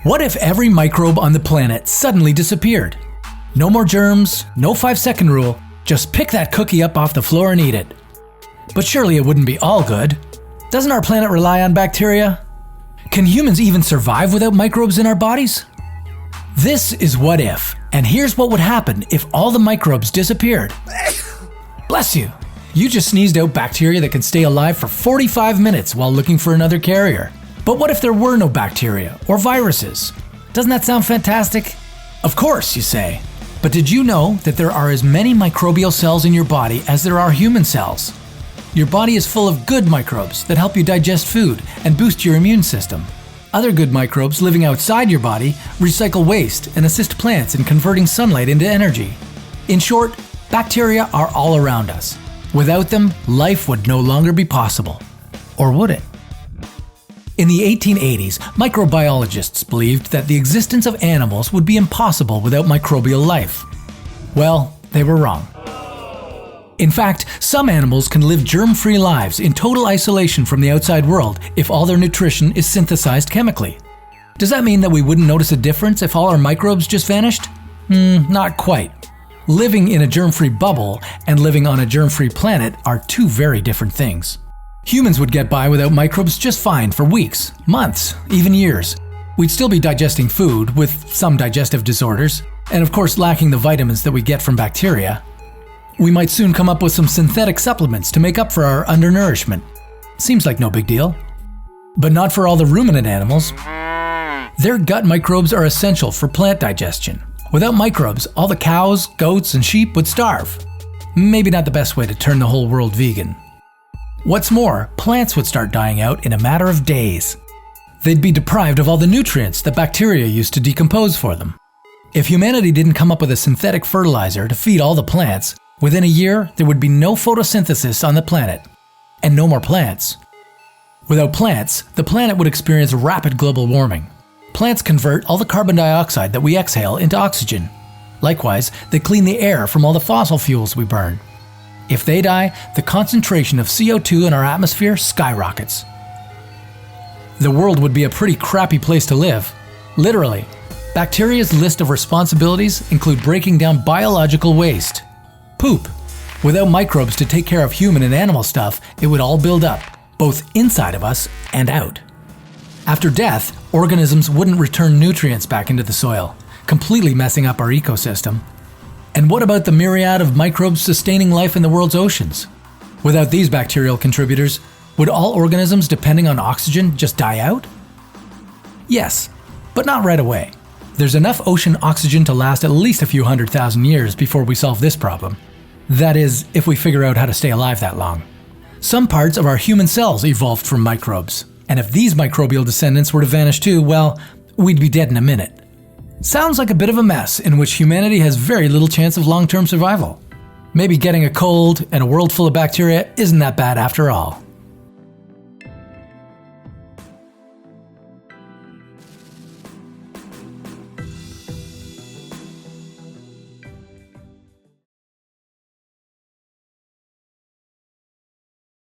What if every microbe on the planet suddenly disappeared? No more germs, no 5-second rule, just pick that cookie up off the floor and eat it. But surely it wouldn't be all good. Doesn't our planet rely on bacteria? Can humans even survive without microbes in our bodies? This is What If, and here's what would happen if all the microbes disappeared. Bless you. You just sneezed out bacteria that can stay alive for 45 minutes while looking for another carrier. But what if there were no bacteria or viruses? Doesn't that sound fantastic? Of course, you say. But did you know that there are as many microbial cells in your body as there are human cells? Your body is full of good microbes that help you digest food and boost your immune system. Other good microbes living outside your body recycle waste and assist plants in converting sunlight into energy. In short, bacteria are all around us. Without them, life would no longer be possible. Or would it? In the 1880s, microbiologists believed that the existence of animals would be impossible without microbial life. Well, they were wrong. In fact, some animals can live germ-free lives in total isolation from the outside world if all their nutrition is synthesized chemically. Does that mean that we wouldn't notice a difference if all our microbes just vanished? Not quite. Living in a germ-free bubble and living on a germ-free planet are two very different things. Humans would get by without microbes just fine for weeks, months, even years. We'd still be digesting food with some digestive disorders, and of course lacking the vitamins that we get from bacteria. We might soon come up with some synthetic supplements to make up for our undernourishment. Seems like no big deal. But not for all the ruminant animals. Their gut microbes are essential for plant digestion. Without microbes, all the cows, goats, and sheep would starve. Maybe not the best way to turn the whole world vegan. What's more, plants would start dying out in a matter of days. They'd be deprived of all the nutrients that bacteria used to decompose for them. If humanity didn't come up with a synthetic fertilizer to feed all the plants, within a year there would be no photosynthesis on the planet, and no more plants. Without plants, the planet would experience rapid global warming. Plants convert all the carbon dioxide that we exhale into oxygen. Likewise, they clean the air from all the fossil fuels we burn. If they die, the concentration of CO2 in our atmosphere skyrockets. The world would be a pretty crappy place to live. Literally. Bacteria's list of responsibilities include breaking down biological waste. Poop. Without microbes to take care of human and animal stuff, it would all build up, both inside of us and out. After death, organisms wouldn't return nutrients back into the soil, completely messing up our ecosystem. And what about the myriad of microbes sustaining life in the world's oceans? Without these bacterial contributors, would all organisms depending on oxygen just die out? Yes, but not right away. There's enough ocean oxygen to last at least a few 100,000 years before we solve this problem. That is, if we figure out how to stay alive that long. Some parts of our human cells evolved from microbes, and if these microbial descendants were to vanish too, well, we'd be dead in a minute. Sounds like a bit of a mess in which humanity has very little chance of long-term survival. Maybe getting a cold and a world full of bacteria isn't that bad after all.